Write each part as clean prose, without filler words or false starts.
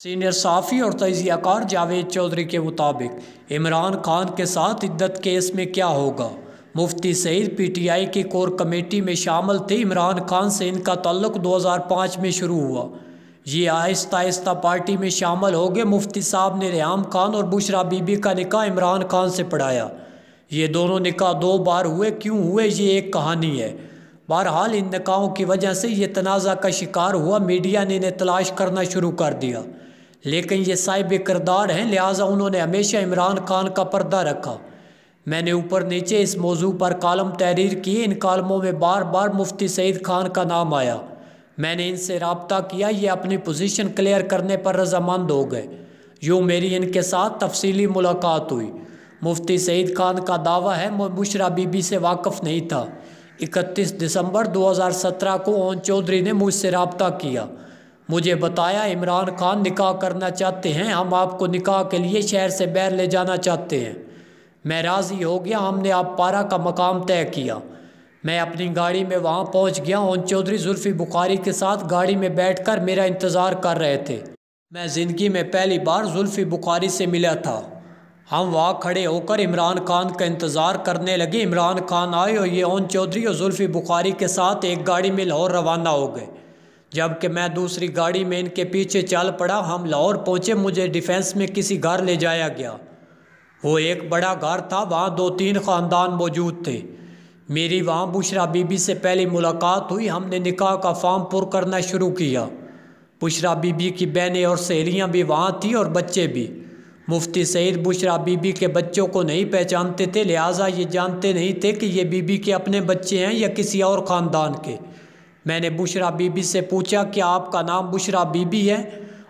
Senior सहाफ़ी और तजिया कार जावेद चौधरी के मुताबिक इमरान खान के साथ इद्दत केस में क्या होगा। मुफ्ती सईद पीटीआई की कोर कमेटी में शामिल थे। इमरान खान से इनका ताल्लुक 2005 में शुरू हुआ। ये आहिस्ता आहिस्ता पार्टी में शामिल हो गए। मुफ्ती साहब ने रेहाम खान और बुशरा बीबी का निकाह इमरान खान से पढ़ाया। ये दोनों निकाह 2 बार हुए। क्यों हुए ये एक कहानी है। बहरहाल इन निकाहों की वजह से ये तनाज़ा का शिकार हुआ। मीडिया ने इन्हें तलाश करना शुरू कर दिया, लेकिन ये साहिब किरदार हैं, लिहाजा उन्होंने हमेशा इमरान खान का पर्दा रखा। मैंने ऊपर नीचे इस मौजू पर कॉलम तहरीर किए। इन कॉलमों में बार बार मुफ्ती सईद खान का नाम आया। मैंने इनसे रब्ता किया। ये अपनी पोजीशन क्लियर करने पर रजामंद हो गए। यूँ मेरी इनके साथ तफसीली मुलाकात हुई। मुफ्ती सईद खान का दावा है मैं बुशरा बीबी से वाकिफ़ नहीं था। 31 दिसंबर 2017 को ओन चौधरी ने मुझसे रब्ता किया। मुझे बताया इमरान खान निकाह करना चाहते हैं, हम आपको निकाह के लिए शहर से बाहर ले जाना चाहते हैं। मैं राज़ी हो गया। हमने आप पारा का मकाम तय किया। मैं अपनी गाड़ी में वहाँ पहुँच गया। ओन चौधरी जुल्फ़ी बुखारी के साथ गाड़ी में बैठकर मेरा इंतज़ार कर रहे थे। मैं ज़िंदगी में पहली बार जुल्फ़ी बुखारी से मिला था। हम वहाँ खड़े होकर इमरान खान का इंतज़ार करने लगे। इमरान खान आए और ये ओन चौधरी और जुल्फ़ी बुखारी के साथ एक गाड़ी में लाहौर रवाना हो गए, जबकि मैं दूसरी गाड़ी में इनके पीछे चल पड़ा। हम लाहौर पहुँचे। मुझे डिफेंस में किसी घर ले जाया गया। वो एक बड़ा घर था, वहाँ 2-3 ख़ानदान मौजूद थे। मेरी वहाँ बुशरा बीबी से पहली मुलाकात हुई। हमने निकाह का फॉर्म पुर करना शुरू किया। बुशरा बीबी की बहनें और सहेलियाँ भी वहाँ थी और बच्चे भी। मुफ्ती सईद बुशरा बीबी के बच्चों को नहीं पहचानते थे, लिहाजा ये जानते नहीं थे कि ये बीबी के अपने बच्चे हैं या किसी और ख़ानदान के। मैंने बुशरा बीबी से पूछा कि आपका नाम बुशरा बीबी है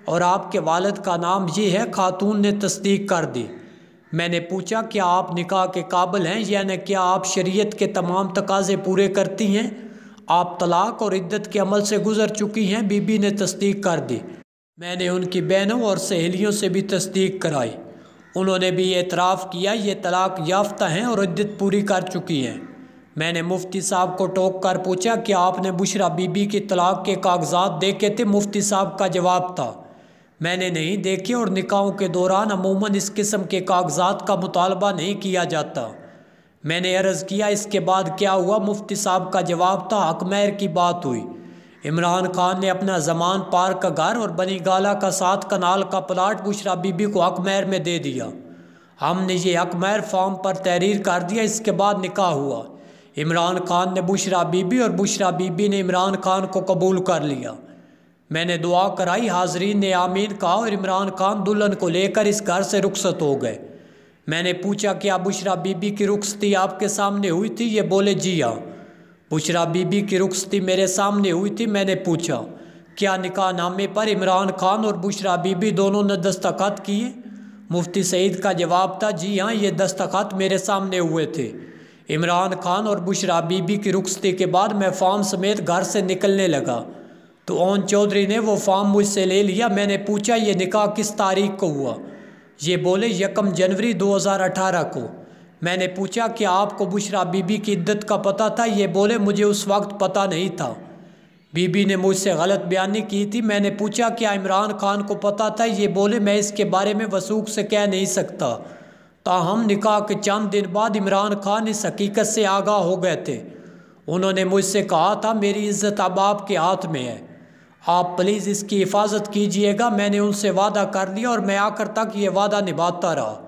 और आपके वालिद का नाम ये है। खातून ने तस्दीक कर दी। मैंने पूछा क्या आप निकाह के काबिल हैं, यानी क्या आप शरीयत के तमाम तकाज़े पूरे करती हैं, आप तलाक और इद्दत के अमल से गुज़र चुकी हैं। बीबी ने तस्दीक कर दी। मैंने उनकी बहनों और सहेलियों से भी तस्दीक कराई। उन्होंने भी एतराफ़ किया ये तलाक याफ्ता हैं और इद्दत पूरी कर चुकी हैं। मैंने मुफ्ती साहब को टोक कर पूछा कि आपने बुशरा बीबी की तलाक के कागजात देखे थे। मुफ्ती साहब का जवाब था मैंने नहीं देखे और निकाहों के दौरान अमूमन इस किस्म के कागजात का मुतालबा नहीं किया जाता। मैंने अर्ज़ किया इसके बाद क्या हुआ। मुफ्ती साहब का जवाब था हकमैर की बात हुई। इमरान खान ने अपना ज़मान पार्क का घर और बनी गाला का 7 कनाल का प्लाट बुशरा बीबी को हकमैर में दे दिया। हमने ये हकमैर फॉर्म पर तहरीर कर दिया। इसके बाद निकाह हुआ। इमरान खान ने बुशरा बीबी और बुशरा बीबी ने इमरान खान को कबूल कर लिया। मैंने दुआ कराई, हाज़रीन ने आमीन कहा और इमरान खान दुल्हन को लेकर इस घर से रुखसत हो गए। मैंने पूछा क्या बुशरा बीबी की रुखसती आपके सामने हुई थी। ये बोले जी हाँ। बुशरा बीबी की रुखसती मेरे सामने हुई थी। मैंने पूछा क्या निकाह नामे पर इमरान खान और बुशरा बीबी दोनों ने दस्तखत किए। मुफ्ती सईद का जवाब था जी हाँ, ये दस्तखत मेरे सामने हुए थे। इमरान खान और बुशरा बीबी की रुखसती के बाद मैं फॉर्म समेत घर से निकलने लगा तो ओन चौधरी ने वो फॉर्म मुझसे ले लिया। मैंने पूछा ये निकाह किस तारीख को हुआ। ये बोले 1 जनवरी 2018 को। मैंने पूछा कि आपको बुशरा बीबी की इद्दत का पता था। ये बोले मुझे उस वक्त पता नहीं था। बीबी ने मुझसे गलत बयानी की थी। मैंने पूछा क्या इमरान खान को पता था। ये बोले मैं इसके बारे में वसूख से कह नहीं सकता। ताहम निकाह के चंद दिन बाद इमरान खान इस हकीकत से आगाह हो गए थे। उन्होंने मुझसे कहा था मेरी इज़्ज़त अब आपके हाथ में है, आप प्लीज़ इसकी हिफाजत कीजिएगा। मैंने उनसे वादा कर लिया और मैं आखिर तक ये वादा निभाता रहा।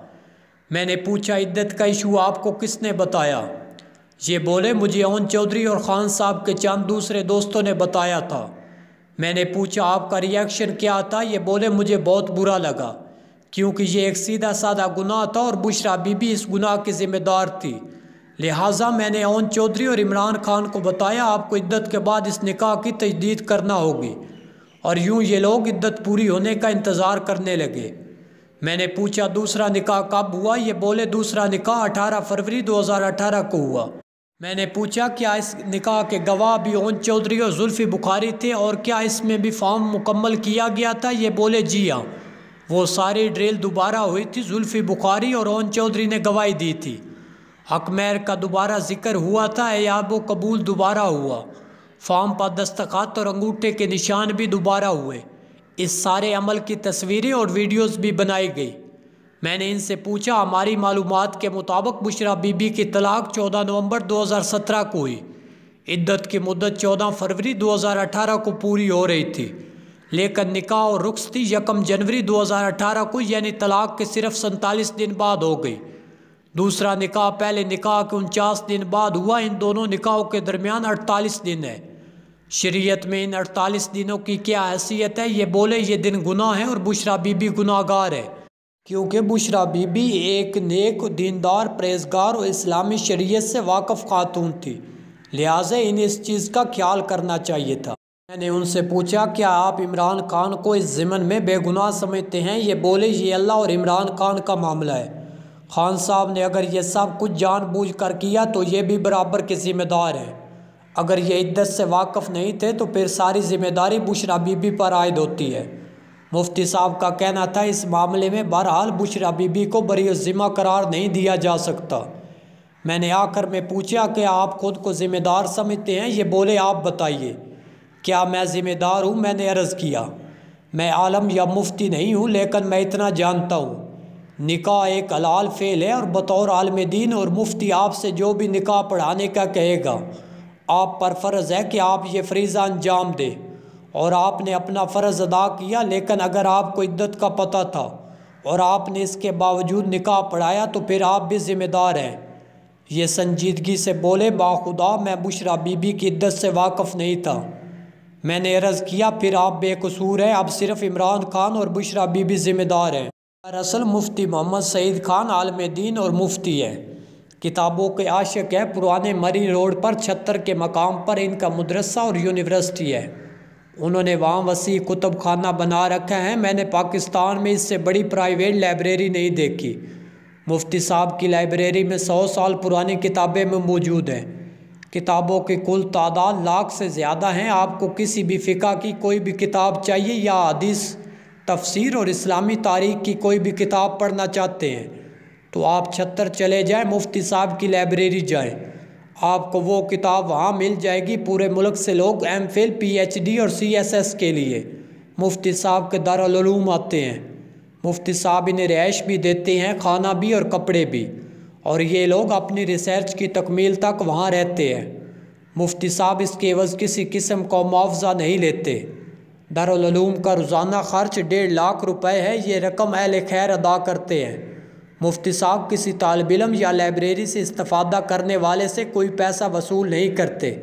मैंने पूछा इद्दत का इशू आपको किसने बताया। ये बोले मुझे ओन चौधरी और ख़ान साहब के चंद दूसरे दोस्तों ने बताया था। मैंने पूछा आपका रिएक्शन क्या था। ये बोले मुझे बहुत बुरा लगा क्योंकि ये एक सीधा साधा गुनाह था और बुशरा बीबी इस गुनाह की ज़िम्मेदार थी। लिहाजा मैंने ओन चौधरी और इमरान खान को बताया आपको इद्दत के बाद इस निकाह की तजदीद करना होगी। और यूँ ये लोग इद्दत पूरी होने का इंतज़ार करने लगे। मैंने पूछा दूसरा निकाह कब हुआ। ये बोले दूसरा निकाह 18 फरवरी 2018 को हुआ। मैंने पूछा क्या इस निकाह के गवाह भी ओन चौधरी और जुल्फ़ी बुखारी थे और क्या इसमें भी फॉर्म मुकम्मल किया गया था। ये बोले जी हाँ, वो सारी ड्रिल दोबारा हुई थी। जुल्फ़ी बुखारी और ओन चौधरी ने गवाही दी थी। हकमैर का दोबारा जिक्र हुआ था। एयाब कबूल दोबारा हुआ। फॉर्म पर दस्तखत और अंगूठे के निशान भी दोबारा हुए। اس سارے عمل کی تصویریں اور ویڈیوز بھی بنائی گئی۔ میں نے ان سے پوچھا، ہماری معلومات کے مطابق بشریٰ بی بی کی طلاق 14 نومبر 2017 کو ہوئی۔ عدت کی مدت 14 فروری 2018 کو پوری ہو رہی تھی، لیکن نکاح اور رخصتی 1 جنوری 2018 کو یعنی طلاق کے صرف 47 دن بعد ہو گئی۔ دوسرا نکاح پہلے نکاح کے 49 دن بعد ہوا۔ ان دونوں نکاحوں کے درمیان 48 دن ہے۔ شریعت میں ان 48 دنوں کی کیا حیثیت ہے؟ یہ بولے یہ دن گناہ ہیں اور بشریٰ بی بی گناہ گار ہے، کیونکہ بشریٰ بی بی ایک نیک، دیندار، پرہیزگار اور اسلامی شریعت سے واقف خاتون تھی، لہٰذا انہیں اس چیز کا خیال کرنا چاہیے تھا۔ میں نے ان سے پوچھا، کیا آپ عمران خان کو اس ضمن میں بے گناہ سمجھتے ہیں؟ یہ بولے یہ اللہ اور عمران خان کا معاملہ ہے۔ خان صاحب نے اگر یہ سب کچھ جان بوجھ کر کیا تو یہ بھی برابر کے ذمہ دار ہیں۔ اگر یہ عدت سے واقف نہیں تھے تو پھر ساری ذمہ داری بشریٰ بی بی پر عائد ہوتی ہے۔ مفتی صاحب کا کہنا تھا اس معاملے میں بہرحال بشریٰ بی بی کو بری الذمہ قرار نہیں دیا جا سکتا۔ میں نے آخر میں پوچھا کہ آپ خود کو ذمہ دار سمجھتے ہیں؟ یہ بولے آپ بتائیے، کیا میں ذمہ دار ہوں؟ میں نے عرض کیا، میں عالم یا مفتی نہیں ہوں، لیکن میں اتنا جانتا ہوں، نکاح ایک حلال فعل ہے اور بطور عالم دین اور مفتی آپ سے جو بھی نکاح پڑھانے کا کہے گا، آپ پر فرض ہے کہ آپ یہ فریضہ انجام دیں، اور آپ نے اپنا فرض ادا کیا۔ لیکن اگر آپ کو عدت کا پتہ تھا اور آپ نے اس کے باوجود نکاح پڑھایا تو پھر آپ بھی ذمہ دار ہیں۔ یہ سنجیدگی سے بولے، باخدا میں بشریٰ بی بی کی عدت سے واقف نہیں تھا۔ میں نے عرض کیا، پھر آپ بے قصور ہیں، اب صرف عمران خان اور بشریٰ بی بی ذمہ دار ہیں۔ دراصل مفتی محمد سعید خان عالم دین اور مفتی ہے، کتابوں کے عاشق ہے۔ پرانے مری روڈ پر 76 کے مقام پر ان کا مدرسہ اور یونیورسٹی ہے۔ انہوں نے وہاں وسیع کتب خانہ بنا رکھا ہے۔ میں نے پاکستان میں اس سے بڑی پرائیویٹ لائبریری نہیں دیکھی۔ مفتی صاحب کی لائبریری میں 100 سال پرانی کتابیں میں موجود ہیں۔ کتابوں کی کل تعداد لاکھ سے زیادہ ہیں۔ آپ کو کسی بھی فقہ کی کوئی بھی کتاب چاہیے یا حدیث، تفسیر اور اسلامی تاریخ کی کوئی بھی کتاب پڑھنا چاہتے ہیں تو آپ 76 چلے جائیں، مفتی صاحب کی لائبریری جائیں، آپ کو وہ کتاب وہاں مل جائے گی۔ پورے ملک سے لوگ M Phil, P H D اور سی ایس ایس کے لیے مفتی صاحب کے دارالعلوم آتے ہیں۔ مفتی صاحب انہیں رہائش بھی دیتے ہیں، کھانا بھی اور کپڑے بھی، اور یہ لوگ اپنی ریسرچ کی تکمیل تک وہاں رہتے ہیں۔ مفتی صاحب اس کے عوض کسی قسم کا معاوضہ نہیں لیتے۔ دارالعلوم کا روزانہ خرچ 1.5 لاکھ روپے ہے، یہ رقم اہل خیر ادا کرتے ہیں۔ مفتی صاحب کسی طالب علم یا لائبریری سے استفادہ کرنے والے سے کوئی پیسہ وصول نہیں کرتے۔